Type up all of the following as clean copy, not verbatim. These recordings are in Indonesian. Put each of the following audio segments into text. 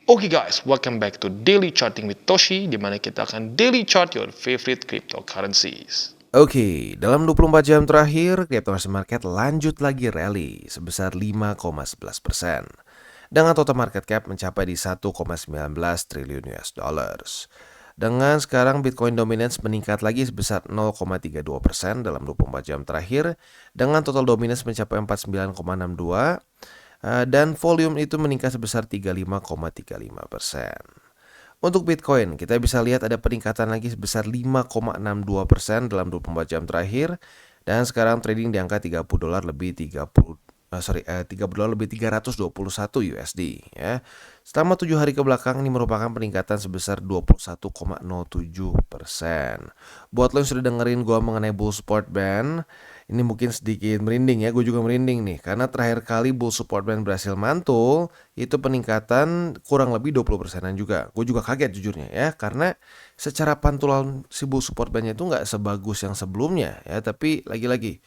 Oke guys, welcome back to Daily Charting with Toshi, di mana kita akan daily chart your favorite cryptocurrencies. Oke, dalam 24 jam terakhir, cryptocurrency market lanjut lagi rally sebesar 5,11%. Dengan total market cap mencapai di 1,19 triliun US dollars. Dengan sekarang Bitcoin dominance meningkat lagi sebesar 0,32% dalam 24 jam terakhir, dengan total dominance mencapai 49,62 dan volume itu meningkat sebesar 35,35%. Untuk Bitcoin, kita bisa lihat ada peningkatan lagi sebesar 5,62% dalam 24 jam terakhir, dan sekarang trading di angka $30 lebih 321 USD ya. Selama 7 hari ke belakang ini merupakan peningkatan sebesar 21,07%. Buat lo yang sudah dengerin gua mengenai bull support band, ini mungkin sedikit merinding ya, gue juga merinding nih karena terakhir kali bull support band berhasil mantul itu peningkatan kurang lebih 20%-an juga. Gue juga kaget jujurnya ya, karena secara pantulan si bull support band-nya itu nggak sebagus yang sebelumnya ya, tapi lagi-lagi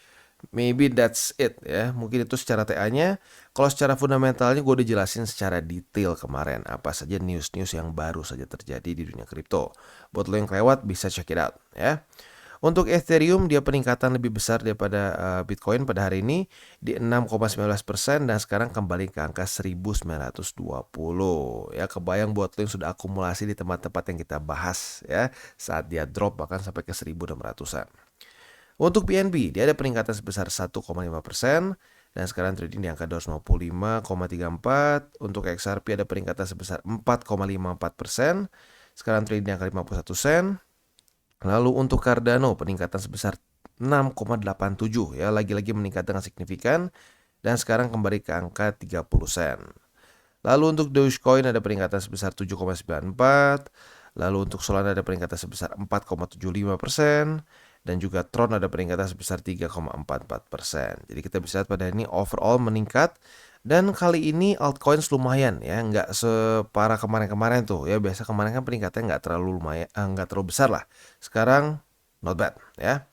maybe that's it ya. Mungkin itu secara TA-nya. Kalau secara fundamentalnya gue udah jelasin secara detail kemarin apa saja news-news yang baru saja terjadi di dunia kripto. Buat lo yang kelewat bisa check it out ya. Untuk Ethereum dia peningkatan lebih besar daripada Bitcoin pada hari ini di 6,19% dan sekarang kembali ke angka 1920. Ya, kebayang buat lo yang sudah akumulasi di tempat-tempat yang kita bahas ya, saat dia drop bahkan sampai ke 1600-an. Untuk BNB, dia ada peningkatan sebesar 1,5% dan sekarang trading di angka 255,34. Untuk XRP ada peningkatan sebesar 4,54%. Sekarang trading di angka 51 sen. Lalu untuk Cardano peningkatan sebesar 6,87 ya, lagi-lagi meningkat dengan signifikan dan sekarang kembali ke angka 30 sen. Lalu untuk Dogecoin ada peningkatan sebesar 7,94. Lalu untuk Solana ada peningkatan sebesar 4,75%. Dan juga Tron ada peningkatan sebesar 3,44%. Jadi kita bisa lihat pada ini overall meningkat. Dan kali ini altcoins lumayan ya, nggak separah kemarin-kemarin tuh ya. Biasa kemarin kan peningkatannya nggak terlalu nggak terlalu besar lah. Sekarang not bad ya.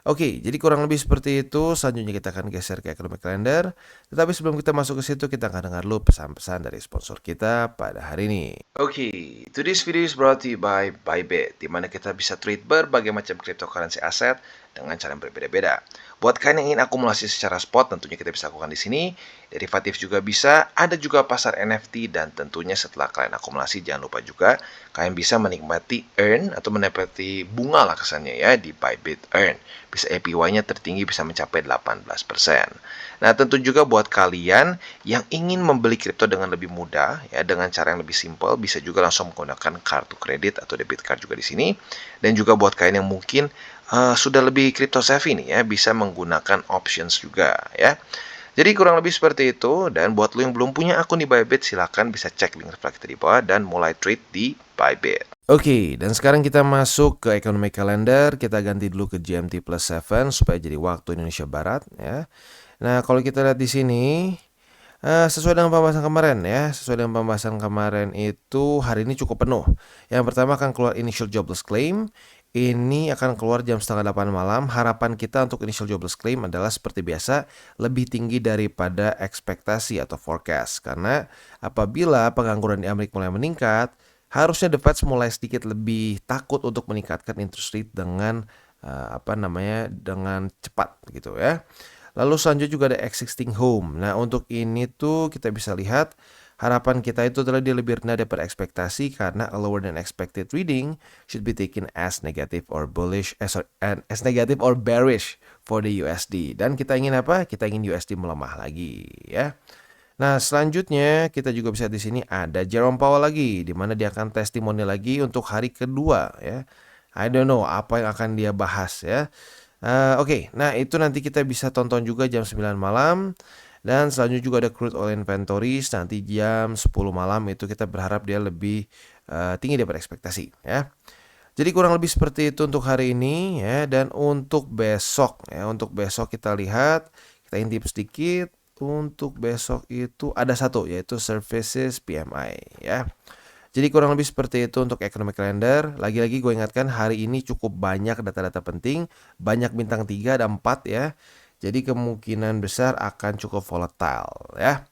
Oke, jadi kurang lebih seperti itu. Selanjutnya kita akan geser ke economic calendar. Tetapi sebelum kita masuk ke situ, kita akan dengar dulu pesan-pesan dari sponsor kita pada hari ini. Oke, today's video is brought to you by Bybit, di mana kita bisa trade berbagai macam cryptocurrency aset dengan cara yang berbeda-beda. Buat kalian yang ingin akumulasi secara spot, tentunya kita bisa lakukan di sini. Derivatif juga bisa, ada juga pasar NFT, dan tentunya setelah kalian akumulasi, jangan lupa juga kalian bisa menikmati earn atau menikmati bunga lah kesannya ya di Bybit Earn. Bisa APY-nya tertinggi bisa mencapai 18%. Nah, tentu juga buat kalian yang ingin membeli kripto dengan lebih mudah ya, dengan cara yang lebih simpel, bisa juga langsung menggunakan kartu kredit atau debit card juga di sini. Dan juga buat kalian yang mungkin sudah lebih crypto savvy nih ya, bisa menggunakan options juga ya. Jadi kurang lebih seperti itu. Dan buat lo yang belum punya akun di Bybit, silahkan bisa cek link reflektor di bawah dan mulai trade di Bybit. Oke, dan sekarang kita masuk ke economic calendar. Kita ganti dulu ke GMT plus 7 supaya jadi waktu Indonesia Barat ya. Nah, kalau kita lihat di sini sesuai dengan pembahasan kemarin ya, sesuai dengan pembahasan kemarin itu hari ini cukup penuh. Yang pertama akan keluar initial jobless claim. Ini akan keluar jam setengah 8 malam. Harapan kita untuk initial jobless claim adalah seperti biasa lebih tinggi daripada ekspektasi atau forecast. Karena apabila pengangguran di Amerika mulai meningkat, harusnya The Fed mulai sedikit lebih takut untuk meningkatkan interest rate dengan dengan cepat gitu ya. Lalu selanjutnya juga ada existing home. Nah, untuk ini tuh kita bisa lihat harapan kita itu adalah dia lebih rendah daripada ekspektasi karena a lower than expected reading should be taken as negative or bearish for the USD. Dan kita ingin apa? Kita ingin USD melemah lagi ya. Nah, selanjutnya kita juga bisa di sini ada Jerome Powell lagi, di mana dia akan testimoni lagi untuk hari kedua ya. I don't know apa yang akan dia bahas ya. Oke, nah itu nanti kita bisa tonton juga jam 9 malam. Dan selanjutnya juga ada crude oil inventories nanti jam 10 malam, itu kita berharap dia lebih tinggi daripada ekspektasi ya. Jadi kurang lebih seperti itu untuk hari ini ya. Dan untuk besok ya, untuk besok kita lihat, kita intip sedikit. Untuk besok itu ada satu, yaitu Services PMI ya. Jadi kurang lebih seperti itu untuk economic calendar. Lagi-lagi gue ingatkan hari ini cukup banyak data-data penting. Banyak bintang 3, ada 4 ya. Jadi kemungkinan besar akan cukup volatile ya.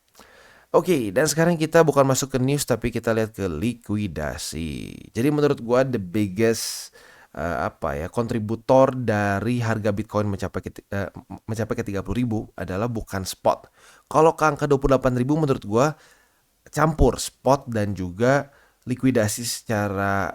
Oke, dan sekarang kita bukan masuk ke news tapi kita lihat ke likuidasi. Jadi menurut gua the biggest kontributor dari harga Bitcoin mencapai ke 30.000 adalah bukan spot. Kalau ke angka 28.000 menurut gua campur spot dan juga likuidasi secara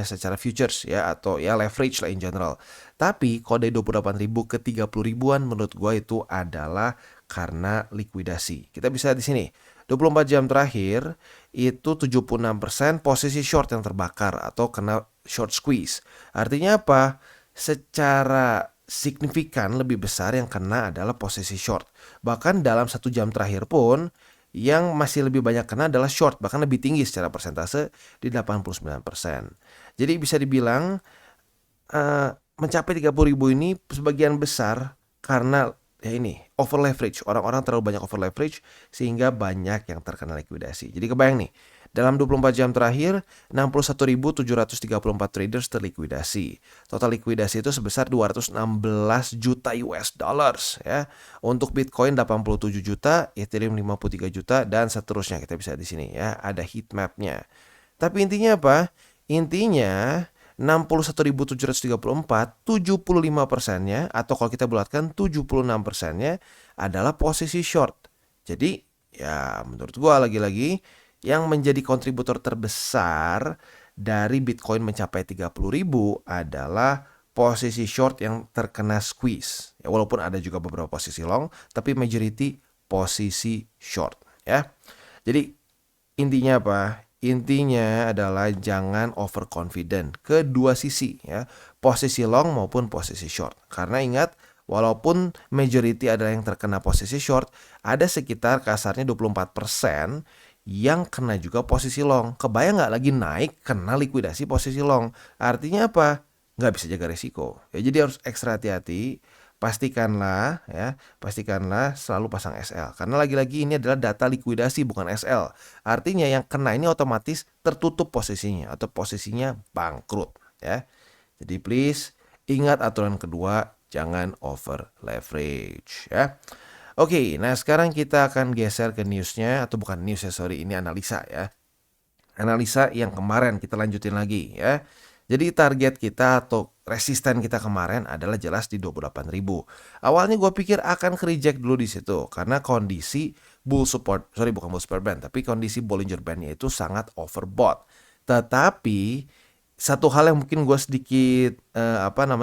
secara futures ya, atau ya leverage lah in general. Tapi kalau dari 28.000 ke 30.000-an menurut gua itu adalah karena likuidasi. Kita bisa di sini 24 jam terakhir itu 76% posisi short yang terbakar atau kena short squeeze. Artinya apa? Secara signifikan lebih besar yang kena adalah posisi short. Bahkan dalam 1 jam terakhir pun yang masih lebih banyak kena adalah short, bahkan lebih tinggi secara persentase di 89%. Jadi bisa dibilang mencapai 30.000 ini sebagian besar karena ya ini over leverage. Orang-orang terlalu banyak over leverage sehingga banyak yang terkena likuidasi. Jadi kebayang nih, dalam 24 jam terakhir 61.734 traders terlikuidasi. Total likuidasi itu sebesar 216 juta US dollars ya. Untuk Bitcoin 87 juta, Ethereum 53 juta dan seterusnya. Kita bisa di sini ya, ada heat map-nya. Tapi intinya apa? Intinya 61.734, 75%-nya atau kalau kita bulatkan 76%-nya adalah posisi short. Jadi ya menurut gua lagi-lagi yang menjadi kontributor terbesar dari Bitcoin mencapai 30.000 adalah posisi short yang terkena squeeze. Ya, walaupun ada juga beberapa posisi long, tapi majority posisi short ya. Jadi intinya apa? Intinya adalah jangan overconfident kedua sisi ya, posisi long maupun posisi short. Karena ingat, walaupun majority adalah yang terkena posisi short, ada sekitar kasarnya 24% yang kena juga posisi long. Kebayang nggak lagi naik kena likuidasi posisi long? Artinya apa? Nggak bisa jaga resiko. Ya, jadi harus ekstra hati-hati. Pastikanlah selalu pasang SL. Karena lagi-lagi ini adalah data likuidasi bukan SL. Artinya yang kena ini otomatis tertutup posisinya atau posisinya bangkrut ya. Jadi please ingat aturan kedua, jangan over leverage ya. Oke, nah sekarang kita akan geser ke newsnya, atau bukan news ya, sorry, ini analisa ya. Analisa yang kemarin kita lanjutin lagi ya. Jadi target kita atau resisten kita kemarin adalah jelas di 28.000. Awalnya gue pikir akan ke-reject dulu di situ karena kondisi bukan bull support band, tapi kondisi Bollinger Band-nya itu sangat overbought. Tetapi satu hal yang mungkin gue sedikit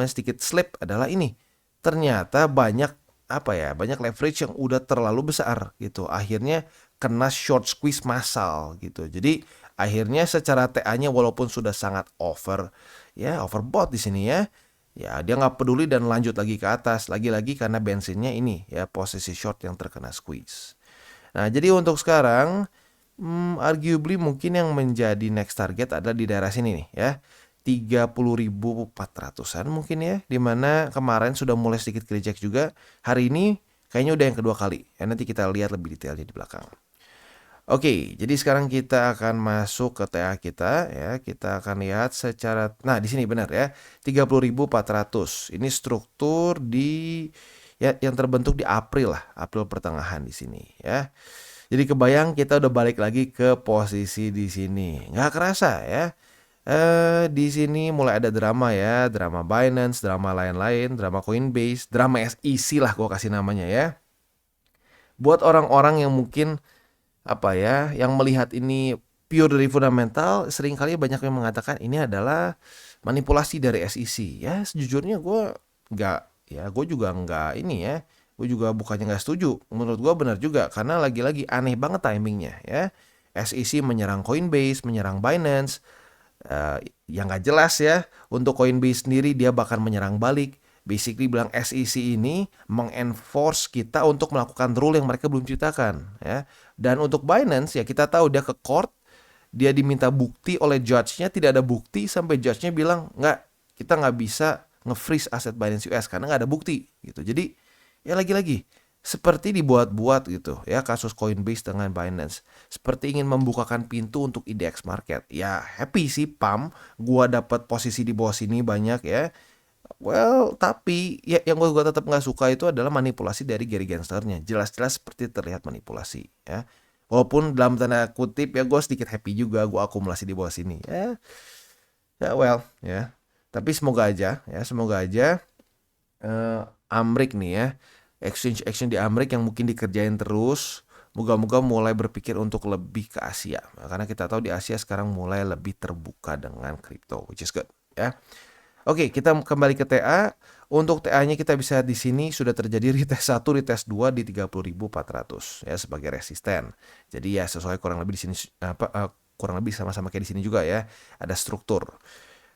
sedikit slip adalah ini. Ternyata banyak leverage yang udah terlalu besar gitu. Akhirnya kena short squeeze massal gitu. Jadi akhirnya secara TA-nya walaupun sudah sangat overbought di sini ya dia nggak peduli dan lanjut lagi ke atas, lagi-lagi karena bensinnya ini ya, posisi short yang terkena squeeze. Nah jadi untuk sekarang arguably mungkin yang menjadi next target adalah di daerah sini nih ya, 30.400-an mungkin ya, dimana kemarin sudah mulai sedikit reject juga. Hari ini kayaknya udah yang kedua kali ya, nanti kita lihat lebih detailnya di belakang. Oke, jadi sekarang kita akan masuk ke TA kita ya. Kita akan lihat secara, nah di sini benar ya, 30.400. Ini struktur yang terbentuk di April pertengahan di sini ya. Jadi kebayang kita udah balik lagi ke posisi di sini. Nggak kerasa ya. Di sini mulai ada drama ya, drama Binance, drama lain-lain, drama Coinbase, drama SEC lah gue kasih namanya ya. Buat orang-orang yang mungkin yang melihat ini pure dari fundamental, seringkali banyak yang mengatakan ini adalah manipulasi dari SEC. Ya, sejujurnya gue juga bukannya nggak setuju. Menurut gue benar juga, karena lagi-lagi aneh banget timingnya ya. SEC menyerang Coinbase, menyerang Binance, yang nggak jelas ya. Untuk Coinbase sendiri dia bahkan menyerang balik. Basically bilang SEC ini mengenforce kita untuk melakukan rule yang mereka belum ciptakan ya. Dan untuk Binance ya kita tahu dia ke court, dia diminta bukti oleh judge-nya, tidak ada bukti sampai judge-nya bilang kita nggak bisa nge-freeze aset Binance US karena nggak ada bukti gitu. Jadi ya lagi-lagi seperti dibuat-buat gitu ya kasus Coinbase dengan Binance. Seperti ingin membukakan pintu untuk IDX market. Ya happy sih pam, gua dapat posisi di bawah sini banyak ya. Well, tapi ya yang gue tetap nggak suka itu adalah manipulasi dari Gary Genslernya. Jelas-jelas seperti terlihat manipulasi ya. Walaupun dalam tanda kutip ya gue sedikit happy juga gue akumulasi di bawah sini. Ya. Tapi semoga aja Amrik nih ya, exchange di Amrik yang mungkin dikerjain terus, moga-moga mulai berpikir untuk lebih ke Asia. Karena kita tahu di Asia sekarang mulai lebih terbuka dengan kripto, which is good ya. Oke, kita kembali ke TA. Untuk TA-nya kita bisa di sini sudah terjadi retest 1, retest 2 di 30.400 ya sebagai resisten. Jadi ya sesuai kurang lebih di sini kurang lebih sama-sama kayak di sini juga ya. Ada struktur.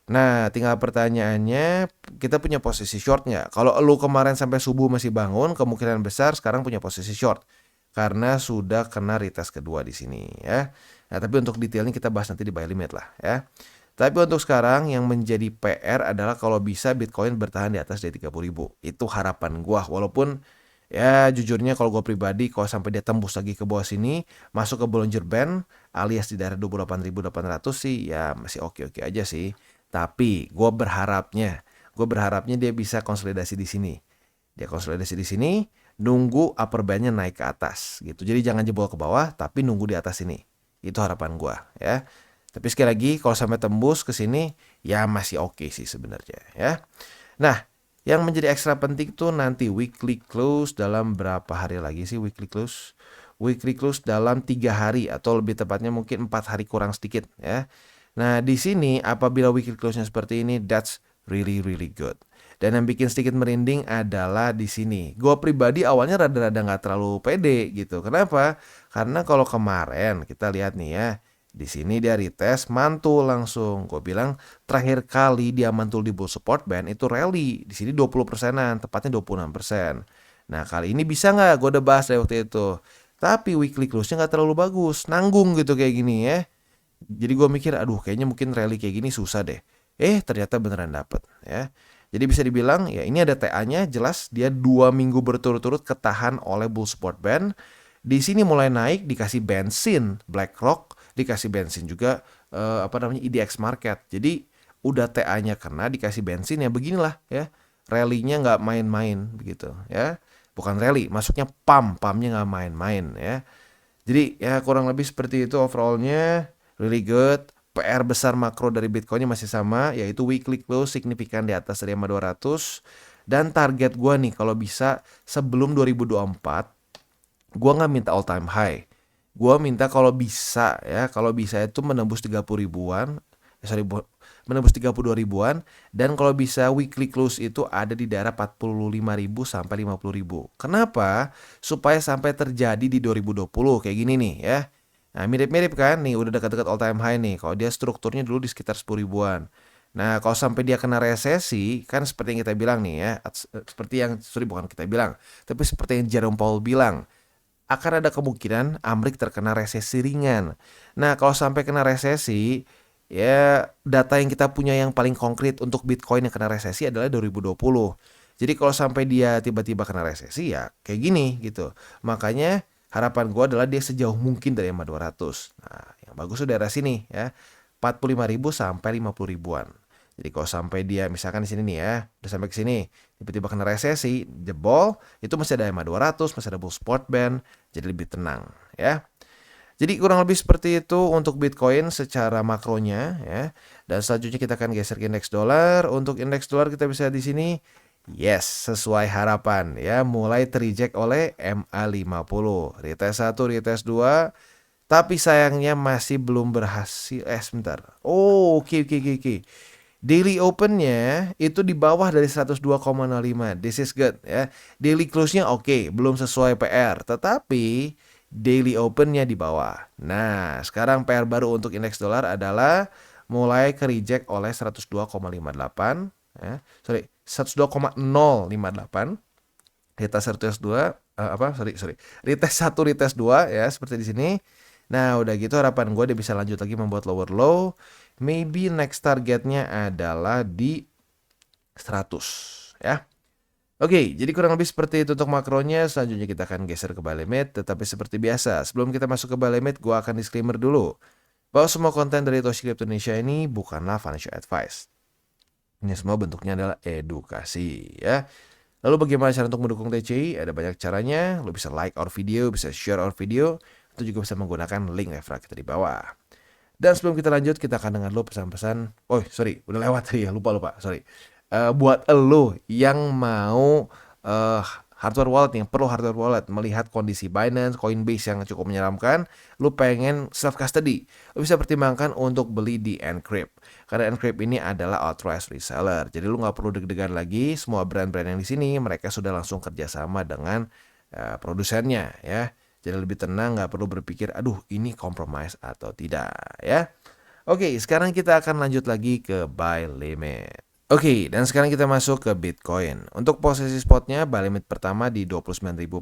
Nah, tinggal pertanyaannya, kita punya posisi short nggak? Kalau lu kemarin sampai subuh masih bangun, kemungkinan besar sekarang punya posisi short. Karena sudah kena retest kedua di sini ya. Nah, tapi untuk detailnya kita bahas nanti di buy limit lah ya. Tapi untuk sekarang yang menjadi PR adalah kalau bisa Bitcoin bertahan di atas dari 30.000. Itu harapan gua. Walaupun ya jujurnya kalau gua pribadi kalau sampai dia tembus lagi ke bawah sini, masuk ke Bollinger Band alias di daerah 28.800 sih ya masih oke-oke aja sih. Tapi gue berharapnya dia bisa konsolidasi di sini. Dia konsolidasi di sini, nunggu upper bandnya naik ke atas gitu. Jadi jangan jebol ke bawah, tapi nunggu di atas ini. Itu harapan gue ya. Tapi sekali lagi kalau sampai tembus ke sini, ya masih oke sih sebenarnya ya. Nah, yang menjadi ekstra penting tuh nanti weekly close dalam berapa hari lagi sih weekly close? Weekly close dalam 3 hari atau lebih tepatnya mungkin 4 hari kurang sedikit ya. Nah, di sini apabila weekly close-nya seperti ini, that's really really good. Dan yang bikin sedikit merinding adalah di sini. Gue pribadi awalnya rada-rada nggak terlalu pede gitu. Kenapa? Karena kalau kemarin kita lihat nih ya, di sini dia retest mantul langsung. Gue bilang terakhir kali dia mantul di bull support band itu rally. Di sini 20%-an, tepatnya 26%. Nah, kali ini bisa nggak? Gue udah bahas dari waktu itu. Tapi weekly close-nya nggak terlalu bagus. Nanggung gitu kayak gini ya. Jadi gue mikir, aduh kayaknya mungkin rally kayak gini susah deh. Ternyata beneran dapet ya. Jadi bisa dibilang ya ini ada TA-nya jelas dia 2 minggu berturut-turut ketahan oleh bull support band. Di sini mulai naik dikasih bensin BlackRock, dikasih bensin juga IDX Market. Jadi udah TA-nya kena dikasih bensin ya beginilah ya. Rally-nya nggak main-main begitu ya. Bukan rally, masuknya pumpnya nggak main-main ya. Jadi ya kurang lebih seperti itu overallnya. Really good. PR besar makro dari Bitcoinnya masih sama, yaitu weekly close signifikan di atas dari 200. Dan target gue nih kalau bisa sebelum 2024, gue nggak minta all time high. Gue minta kalau bisa itu menembus 30 ribuan, menembus 32 ribuan. Dan kalau bisa weekly close itu ada di daerah 45.000 sampai 50.000. Kenapa? Supaya sampai terjadi di 2020 kayak gini nih ya. Nah, mirip-mirip kan nih, udah dekat-dekat all time high nih. Kalau dia strukturnya dulu di sekitar 10 ribuan. Nah, kalau sampai dia kena resesi, kan seperti yang kita bilang nih ya, bukan kita bilang, tapi seperti yang Jerome Powell bilang, akan ada kemungkinan Amrik terkena resesi ringan. Nah, kalau sampai kena resesi, ya data yang kita punya yang paling konkret untuk Bitcoin yang kena resesi adalah 2020. Jadi kalau sampai dia tiba-tiba kena resesi ya kayak gini gitu. Makanya harapan gue adalah dia sejauh mungkin dari MA 200. Nah, yang bagus tuh daerah sini ya. 45.000 sampai 50 ribuan. Jadi kalau sampai dia misalkan di sini nih ya, udah sampai ke sini, tiba-tiba kena resesi, jebol, itu masih ada MA 200, masih ada bull support band, jadi lebih tenang ya. Jadi kurang lebih seperti itu untuk Bitcoin secara makronya ya. Dan selanjutnya kita akan geser ke indeks dolar. Untuk indeks dolar kita bisa di sini. Yes, sesuai harapan ya, mulai terreject oleh MA50. Retest 1, retest 2. Tapi sayangnya masih belum berhasil. Sebentar. Oke. Daily opennya itu di bawah dari 102,05. This is good ya. Daily close-nya oke, belum sesuai PR. Tetapi daily opennya di bawah. Nah, sekarang PR baru untuk indeks dolar adalah mulai ke reject oleh 102,58 ya. 102,058. Retest 2 retest 1, retest 2 ya seperti di sini. Nah, udah gitu harapan gue dia bisa lanjut lagi membuat lower low. Maybe next targetnya adalah di 100 ya. Oke, jadi kurang lebih seperti itu untuk makronya. Selanjutnya kita akan geser ke buy limit. Tetapi seperti biasa, sebelum kita masuk ke buy limit, gue akan disclaimer dulu bahwa semua konten dari Toshi Crypto Indonesia ini bukanlah financial advice. Ini semua bentuknya adalah edukasi ya. Lalu bagaimana cara untuk mendukung TCI? Ada banyak caranya. Lo bisa like our video, bisa share our video. atau juga bisa menggunakan link referral kita di bawah. Dan sebelum kita lanjut, kita akan dengar dulu pesan-pesan. Oh, sorry, udah lewat tadi ya, lupa, sorry. Buat lo yang mau hardware wallet, yang perlu hardware wallet, melihat kondisi Binance, Coinbase yang cukup menyeramkan, lu pengen self custody, lu bisa pertimbangkan untuk beli di Encrypt. Karena Encrypt ini adalah authorized reseller, jadi lu nggak perlu deg-degan lagi. Semua brand-brand yang di sini mereka sudah langsung kerjasama dengan produsennya ya. Jadi lebih tenang, nggak perlu berpikir, aduh ini compromise atau tidak ya. Oke, sekarang kita akan lanjut lagi ke buy limit. Oke, dan sekarang kita masuk ke Bitcoin. Untuk posisi spotnya, buy limit pertama di 29.489,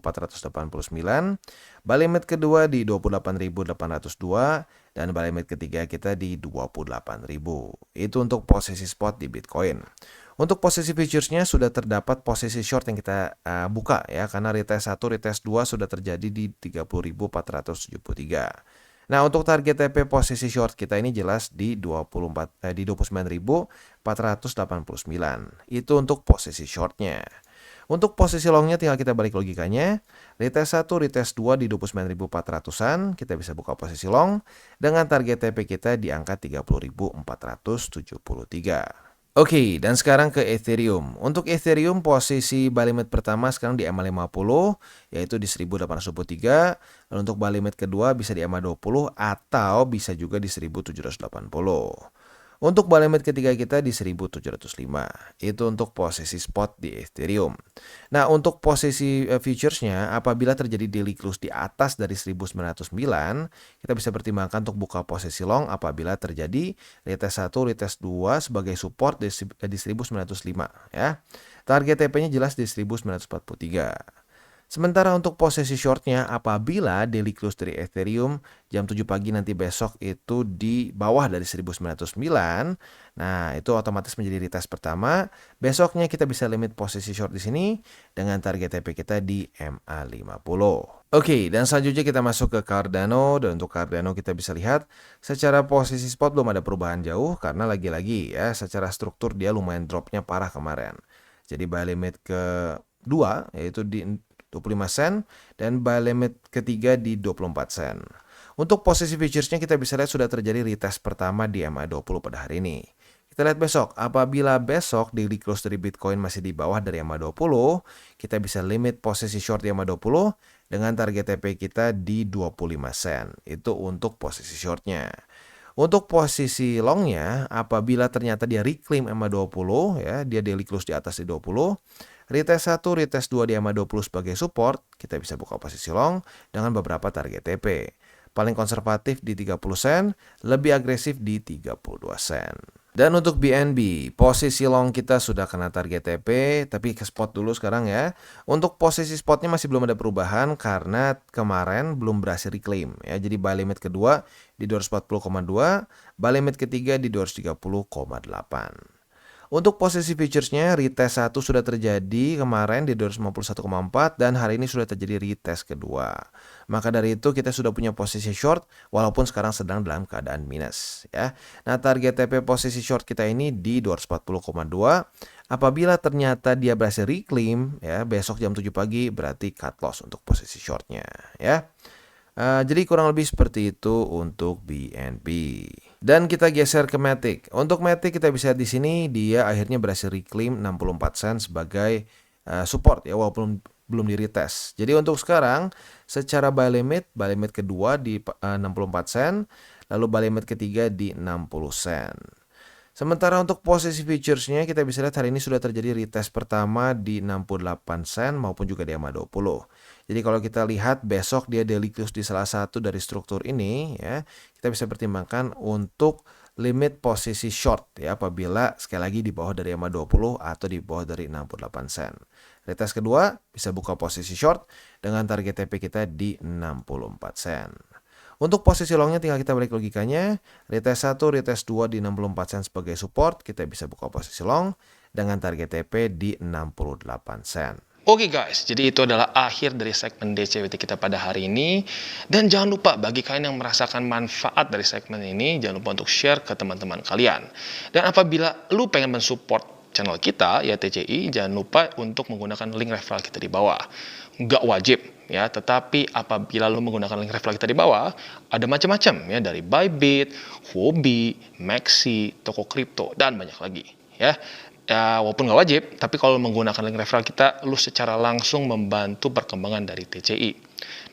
buy limit kedua di 28.802, dan buy limit ketiga kita di 28.000. Itu untuk posisi spot di Bitcoin. Untuk posisi futuresnya sudah terdapat posisi short yang kita buka ya, karena retest 1, retest 2 sudah terjadi di 30.473. Nah, untuk target TP posisi short kita ini jelas di 29.489. Itu untuk posisi shortnya. Untuk posisi longnya tinggal kita balik logikanya. Retest 1, retest 2 di 29.400-an, kita bisa buka posisi long dengan target TP kita di angka 30.473. Oke, dan sekarang ke Ethereum. Untuk Ethereum posisi buy limit pertama sekarang di EMA 50, yaitu di 1823. Lalu untuk buy limit kedua bisa di EMA 20 atau bisa juga di 1780. Untuk buy limit ketiga kita di 1705. Itu untuk posisi spot di Ethereum. Nah, untuk posisi futuresnya, apabila terjadi daily close di atas dari 1909, kita bisa pertimbangkan untuk buka posisi long apabila terjadi retest 1, retest 2 sebagai support di 1905 ya. Target TP-nya jelas di 1943. Sementara untuk posisi shortnya, apabila daily close dari Ethereum jam 7 pagi nanti besok itu di bawah dari 1909, nah itu otomatis menjadi retest pertama. Besoknya kita bisa limit posisi short di sini dengan target TP kita di MA50. Oke, dan selanjutnya kita masuk ke Cardano. Dan untuk Cardano kita bisa lihat secara posisi spot belum ada perubahan jauh karena lagi-lagi ya secara struktur dia lumayan dropnya parah kemarin. Jadi buy limit kedua yaitu di 25 sen dan buy limit ketiga di 24 sen. Untuk posisi futuresnya kita bisa lihat sudah terjadi retest pertama di MA20 pada hari ini. Kita lihat besok, apabila besok daily close dari Bitcoin masih di bawah dari MA20, kita bisa limit posisi short di MA20 dengan target TP kita di 25 sen. Itu untuk posisi shortnya. Untuk posisi longnya, apabila ternyata dia reclaim MA20 ya, dia daily close di atas di 20, retest 1, retest 2 di MA20 sebagai support, kita bisa buka posisi long dengan beberapa target TP. Paling konservatif di 30 sen, lebih agresif di 32 sen. Dan untuk BNB, posisi long kita sudah kena target TP, tapi ke spot dulu sekarang ya. Untuk posisi spotnya masih belum ada perubahan karena kemarin belum berhasil reclaim ya. Jadi buy limit kedua di 240,2, buy limit ketiga di 230,8. Untuk posisi futuresnya, retest 1 sudah terjadi kemarin di 251,4 dan hari ini sudah terjadi retest kedua. Maka dari itu kita sudah punya posisi short walaupun sekarang sedang dalam keadaan minus ya. Nah, target TP posisi short kita ini di 240,2. Apabila ternyata dia berhasil reclaim ya, besok jam 7 pagi berarti cut loss untuk posisi shortnya ya. Jadi kurang lebih seperti itu untuk BNB. Dan kita geser ke Matic. Untuk Matic kita bisa lihat di sini dia akhirnya berhasil reclaim 64 sen sebagai support ya walaupun belum di retest. Jadi untuk sekarang secara buy limit kedua di 64 sen, lalu buy limit ketiga di 60 sen. Sementara untuk posisi futuresnya kita bisa lihat hari ini sudah terjadi retest pertama di 68 sen maupun juga di EMA 20. Jadi kalau kita lihat besok dia daily close di salah satu dari struktur ini ya, kita bisa pertimbangkan untuk limit posisi short ya apabila sekali lagi di bawah dari EMA 20 atau di bawah dari 68 sen. Retest kedua bisa buka posisi short dengan target TP kita di 64 sen. Untuk posisi longnya tinggal kita balik logikanya, retest 1, retest 2 di 64 sen sebagai support, kita bisa buka posisi long dengan target TP di 68 sen. Oke guys, jadi itu adalah akhir dari segmen DCWT kita pada hari ini. Dan jangan lupa bagi kalian yang merasakan manfaat dari segmen ini, jangan lupa untuk share ke teman-teman kalian. Dan apabila lu pengen mensupport channel kita, ya TCI, jangan lupa untuk menggunakan link referral kita di bawah. Nggak wajib, ya, tetapi apabila lo menggunakan link referral kita di bawah, ada macam-macam, ya, dari Bybit, Huobi, Maxi, toko kripto, dan banyak lagi, ya. Ya, walaupun nggak wajib, tapi kalau menggunakan link referral kita, lu secara langsung membantu perkembangan dari TCI.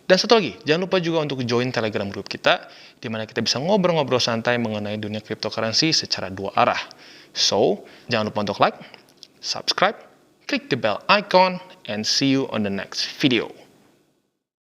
Dan satu lagi, jangan lupa juga untuk join Telegram group kita, di mana kita bisa ngobrol-ngobrol santai mengenai dunia cryptocurrency secara dua arah. So, jangan lupa untuk like, subscribe, klik the bell icon, and see you on the next video.